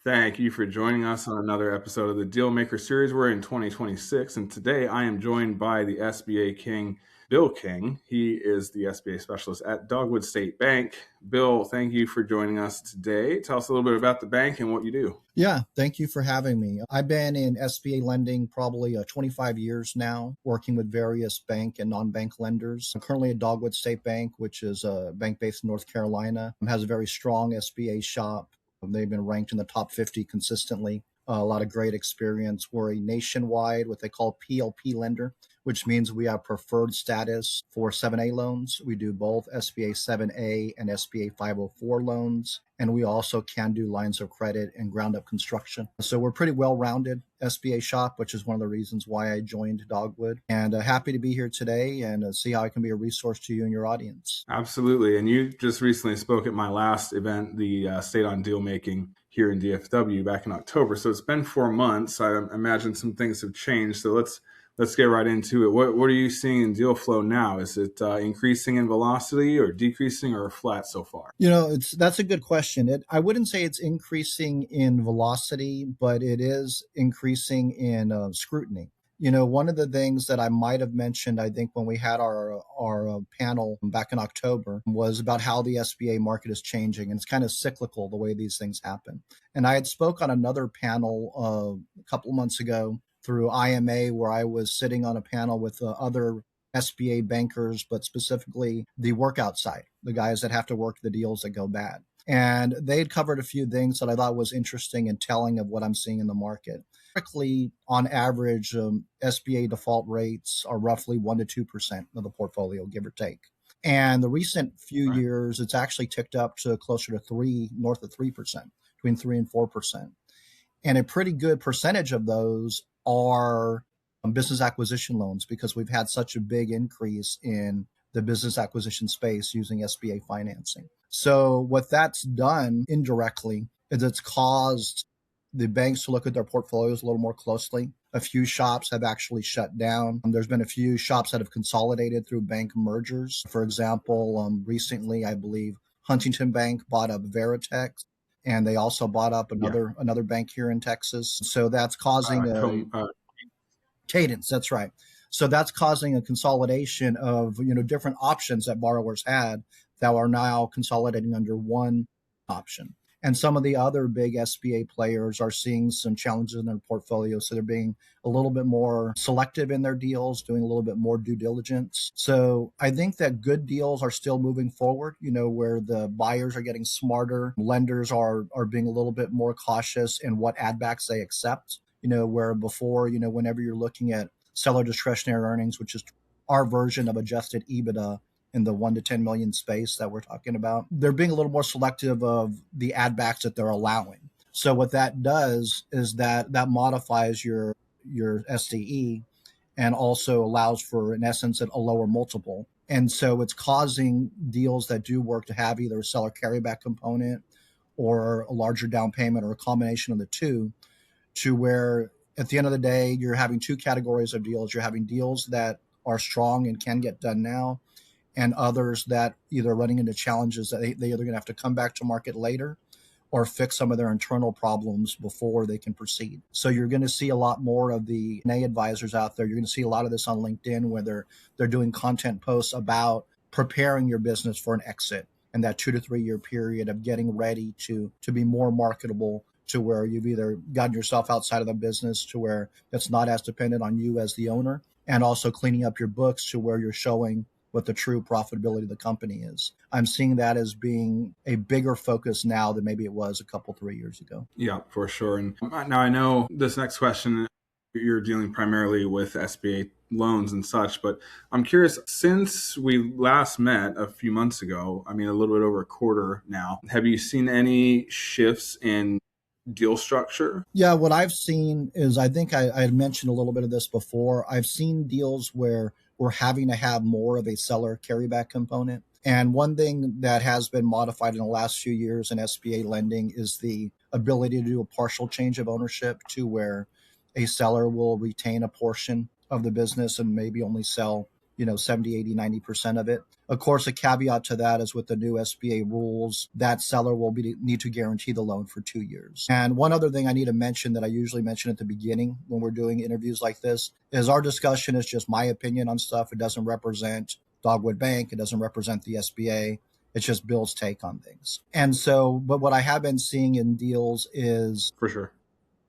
Thank you for joining us on another episode of the Dealmaker series. We're in 2026, and today I am joined by the SBA King, Bill King. He is the SBA Specialist at Dogwood State Bank. Bill, thank you for joining us today. Tell us a little bit about the bank and what you do. Yeah, thank you for having me. I've been in SBA lending probably 25 years now, working with various bank and non-bank lenders. I'm currently at Dogwood State Bank, which is a bank based in North Carolina. It has a very strong SBA shop. They've been ranked in the top 50 consistently. A lot of great experience. We're a nationwide, what they call PLP lender, which means we have preferred status for 7A loans. We do both SBA 7A and SBA 504 loans. And we also can do lines of credit and ground up construction. So we're pretty well-rounded SBA shop, which is one of the reasons why I joined Dogwood. And happy to be here today and see how I can be a resource to you and your audience. Absolutely. And you just recently spoke at my last event, the State on Deal Making here in DFW back in October. So it's been 4 months. I imagine some things have changed. So let's get right into it. What are you seeing in deal flow now? Is it increasing in velocity or decreasing or flat so far? That's a good question. I wouldn't say it's increasing in velocity, but it is increasing in scrutiny. One of the things that I might have mentioned, I think, when we had our panel back in October was about how the SBA market is changing. And it's kind of cyclical, the way these things happen. And I had spoke on another panel a couple of months ago through IMA, where I was sitting on a panel with other SBA bankers, but specifically the workout side, the guys that have to work the deals that go bad. And they had covered a few things that I thought was interesting and telling of what I'm seeing in the market. Typically, on average, SBA default rates are roughly 1% to 2% of the portfolio, give or take. And the recent few years, it's actually ticked up to closer to north of 3%, between 3 and 4%. And a pretty good percentage of those are business acquisition loans, because we've had such a big increase in the business acquisition space using SBA financing. So what that's done indirectly is it's caused the banks to look at their portfolios a little more closely. A few shops have actually shut down. There's been a few shops that have consolidated through bank mergers. For example, recently, I believe Huntington Bank bought up Veritex, and they also bought up another bank here in Texas. So that's causing Cadence, that's right. So that's causing a consolidation of different options that borrowers had that are now consolidating under one option. And some of the other big SBA players are seeing some challenges in their portfolio. So they're being a little bit more selective in their deals, doing a little bit more due diligence. So I think that good deals are still moving forward, where the buyers are getting smarter. Lenders are being a little bit more cautious in what add backs they accept, where before, whenever you're looking at seller discretionary earnings, which is our version of adjusted EBITDA, in the 1 to 10 million space that we're talking about, they're being a little more selective of the add backs that they're allowing. So what that does is that modifies your SDE and also allows for, in essence, a lower multiple. And so it's causing deals that do work to have either a seller carryback component or a larger down payment or a combination of the two, to where at the end of the day, you're having two categories of deals. You're having deals that are strong and can get done now, and others that either running into challenges that they either going to have to come back to market later or fix some of their internal problems before they can proceed. So you're going to see a lot more of the M&A advisors out there. You're going to see a lot of this on LinkedIn, where they're doing content posts about preparing your business for an exit and that 2 to 3 year period of getting ready to be more marketable, to where you've either gotten yourself outside of the business to where it's not as dependent on you as the owner, and also cleaning up your books to where you're showing what the true profitability of the company is. I'm seeing that as being a bigger focus now than maybe it was a couple, 3 years ago. Yeah, for sure. And now I know this next question, you're dealing primarily with SBA loans and such, but I'm curious, since we last met a few months ago, a little bit over a quarter now, have you seen any shifts in deal structure? Yeah, what I've seen is, I think I had mentioned a little bit of this before. I've seen deals where we're having to have more of a seller carryback component. And one thing that has been modified in the last few years in SBA lending is the ability to do a partial change of ownership, to where a seller will retain a portion of the business and maybe only sell 70, 80, 90% of it. Of course, a caveat to that is with the new SBA rules, that seller will need to guarantee the loan for 2 years. And one other thing I need to mention that I usually mention at the beginning when we're doing interviews like this is our discussion is just my opinion on stuff. It doesn't represent Dogwood Bank. It doesn't represent the SBA. It's just Bill's take on things. And so, but what I have been seeing in deals is For sure.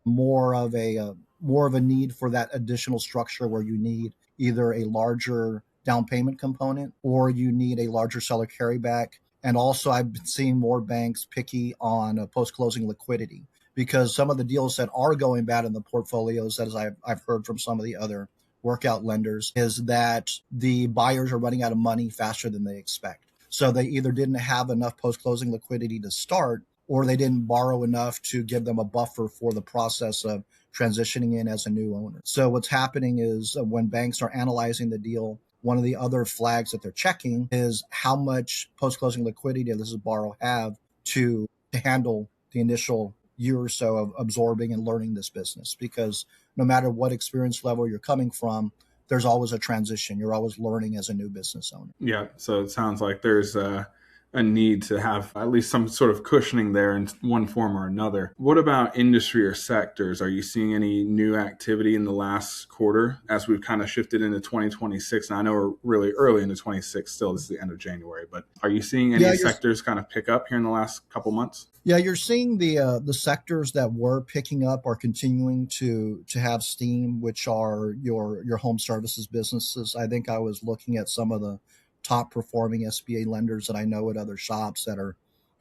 more of a need for that additional structure where you need either a larger down payment component or you need a larger seller carryback. And also, I've been seeing more banks picky on post-closing liquidity because some of the deals that are going bad in the portfolios, as I've heard from some of the other workout lenders, is that the buyers are running out of money faster than they expect. So they either didn't have enough post-closing liquidity to start, or they didn't borrow enough to give them a buffer for the process of transitioning in as a new owner. So what's happening is when banks are analyzing the deal, one of the other flags that they're checking is how much post-closing liquidity does this borrower have to handle the initial year or so of absorbing and learning this business. Because no matter what experience level you're coming from, there's always a transition. You're always learning as a new business owner. Yeah. So it sounds like there's a need to have at least some sort of cushioning there in one form or another. What about industry or sectors? Are you seeing any new activity in the last quarter as we've kind of shifted into 2026? And I know we're really early into 26 still. This is the end of January, but are you seeing any sectors kind of pick up here in the last couple months? Yeah, you're seeing the sectors that were picking up are continuing to have steam, which are your home services businesses. I think I was looking at some of the top performing SBA lenders that I know at other shops that are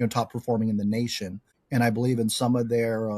top performing in the nation. And I believe in some of their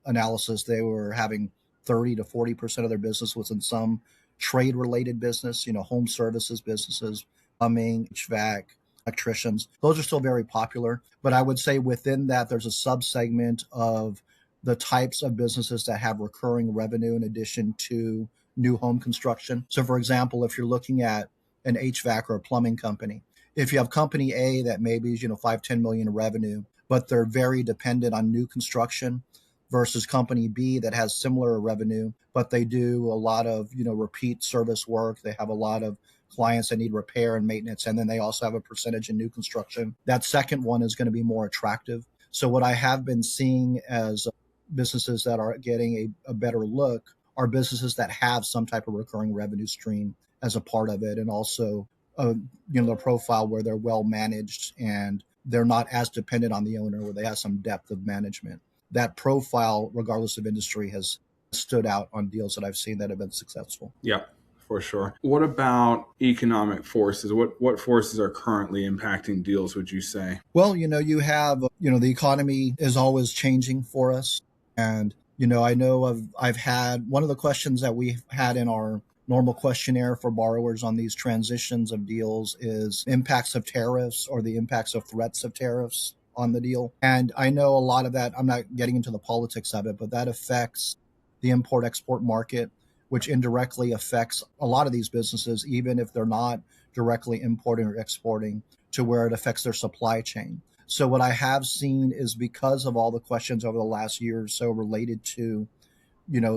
analysis, they were having 30 to 40% of their business was in some trade related business, home services businesses, plumbing, HVAC, electricians. Those are still very popular. But I would say within that, there's a subsegment of the types of businesses that have recurring revenue in addition to new home construction. So for example, if you're looking at an HVAC or a plumbing company, if you have company A that maybe is 5-10 million in revenue, but they're very dependent on new construction versus company B that has similar revenue, but they do a lot of repeat service work. They have a lot of clients that need repair and maintenance, and then they also have a percentage in new construction. That second one is going to be more attractive. So what I have been seeing as businesses that are getting a better look are businesses that have some type of recurring revenue stream as a part of it, and also the profile where they're well managed and they're not as dependent on the owner, where they have some depth of management. That profile, regardless of industry, has stood out on deals that I've seen that have been successful. Yeah, for sure. What about economic forces? What forces are currently impacting deals, would you say? Well, you have, the economy is always changing for us. And, I know I've had one of the questions that we had in our normal questionnaire for borrowers on these transitions of deals is impacts of tariffs or the impacts of threats of tariffs on the deal. And I know a lot of that, I'm not getting into the politics of it, but that affects the import-export market, which indirectly affects a lot of these businesses, even if they're not directly importing or exporting, to where it affects their supply chain. So what I have seen is because of all the questions over the last year or so related to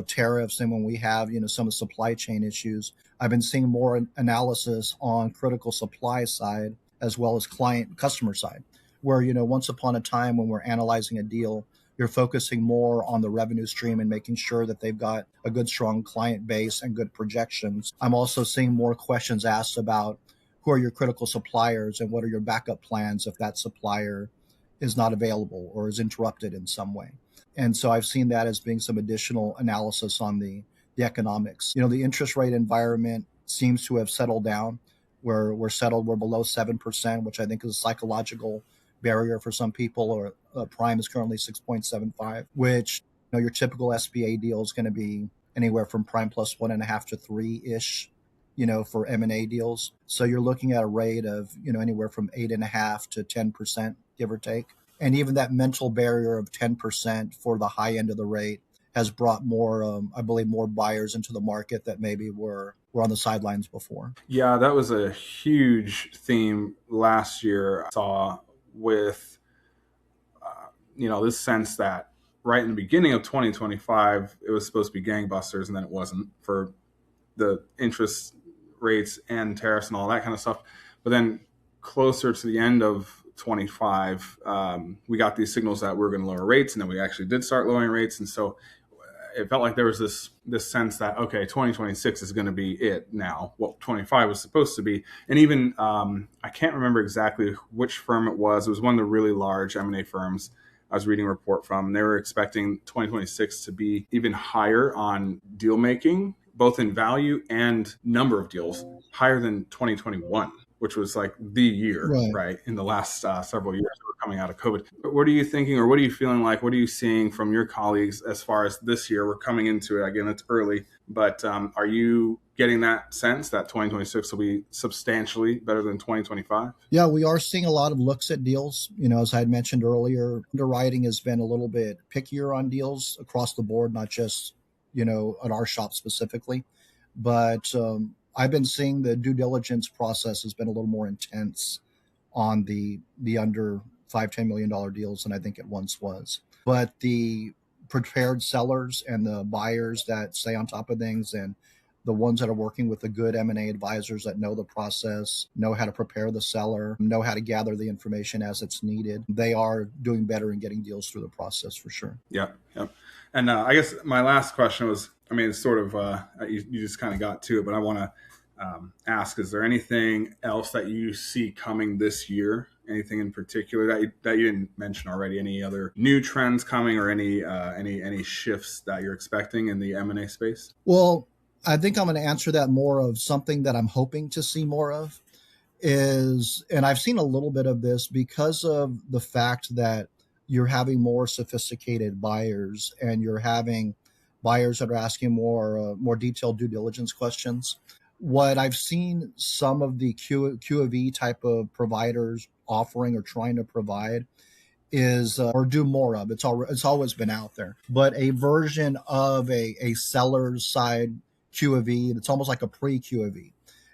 tariffs, and when we have, some of the supply chain issues, I've been seeing more analysis on critical supply side as well as customer side, where, once upon a time when we're analyzing a deal, you're focusing more on the revenue stream and making sure that they've got a good, strong client base and good projections. I'm also seeing more questions asked about who are your critical suppliers and what are your backup plans if that supplier is not available or is interrupted in some way. And so I've seen that as being some additional analysis on the economics. The interest rate environment seems to have settled down. We're below 7%, which I think is a psychological barrier for some people, or prime is currently 6.75, which your typical SBA deal is going to be anywhere from prime plus 1.5 to 3-ish, for M&A deals. So you're looking at a rate of, anywhere from 8.5 to 10%, give or take. And even that mental barrier of 10% for the high end of the rate has brought more, I believe, more buyers into the market that maybe were on the sidelines before. Yeah, that was a huge theme last year. I saw with, this sense that right in the beginning of 2025, it was supposed to be gangbusters, and then it wasn't for the interest rates and tariffs and all that kind of stuff. But then closer to the end of 25, we got these signals that we're going to lower rates, and then we actually did start lowering rates. And so it felt like there was this sense that, okay, 2026 is going to be it now, what 25 was supposed to be. And even I can't remember exactly which firm it was. It was one of the really large M&A firms I was reading a report from. They were expecting 2026 to be even higher on deal making, both in value and number of deals, higher than 2021, which was like the year, right, in the last several years we were coming out of COVID. But what are you thinking, or what are you feeling like? What are you seeing from your colleagues as far as this year? We're coming into it. Again, it's early, but are you getting that sense that 2026 will be substantially better than 2025? Yeah, we are seeing a lot of looks at deals. As I had mentioned earlier, underwriting has been a little bit pickier on deals across the board, not just, at our shop specifically. But I've been seeing the due diligence process has been a little more intense on the under $5-10 million deals than I think it once was. But the prepared sellers and the buyers that stay on top of things, and the ones that are working with the good M&A advisors that know the process, know how to prepare the seller, know how to gather the information as it's needed, they are doing better in getting deals through the process for sure. Yeah. And I guess my last question was, it's sort of, you just kind of got to it, but I want to ask, is there anything else that you see coming this year? Anything in particular that you didn't mention already? Any other new trends coming, or any shifts that you're expecting in the M&A space? Well, I think I'm going to answer that more of something that I'm hoping to see more of is, and I've seen a little bit of this because of the fact that you're having more sophisticated buyers, and you're having buyers that are asking more detailed due diligence questions. What I've seen some of the Q of E type of providers offering or trying to provide is, or do more of, it's always been out there, but a version of a seller's side Q of E. It's almost like a pre-Q of E,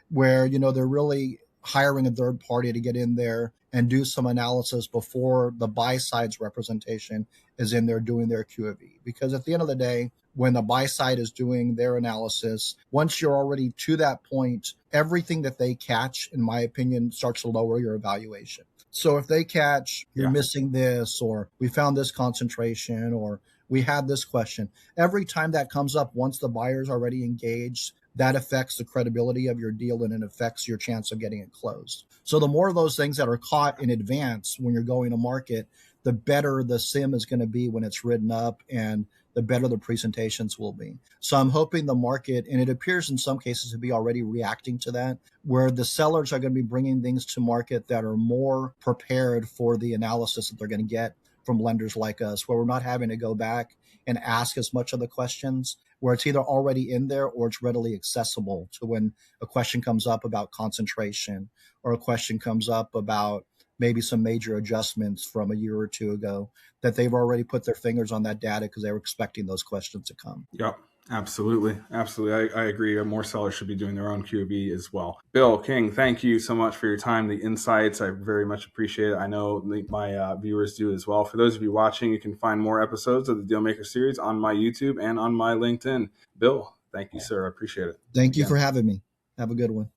where, they're really hiring a third party to get in there and do some analysis before the buy side's representation is in there doing their Q of E. Because at the end of the day, when the buy side is doing their analysis, once you're already to that point, everything that they catch, in my opinion, starts to lower your evaluation. So if they catch you're missing this, or we found this concentration, or we had this question, every time that comes up, once the buyer's already engaged, that affects the credibility of your deal, and it affects your chance of getting it closed. So the more of those things that are caught in advance when you're going to market, the better the sim is going to be when it's written up, and the better the presentations will be. So I'm hoping the market, and it appears in some cases to be already reacting to that, where the sellers are going to be bringing things to market that are more prepared for the analysis that they're going to get from lenders like us, where we're not having to go back and ask as much of the questions, where it's either already in there or it's readily accessible to when a question comes up about concentration, or a question comes up about maybe some major adjustments from a year or two ago, that they've already put their fingers on that data because they were expecting those questions to come. Yep. Absolutely. I agree. More sellers should be doing their own QB as well. Bill King, thank you so much for your time, the insights. I very much appreciate it. I know my viewers do as well. For those of you watching, you can find more episodes of the Dealmaker series on my YouTube and on my LinkedIn. Bill, thank you, sir. I appreciate it. Thank you for having me. Have a good one.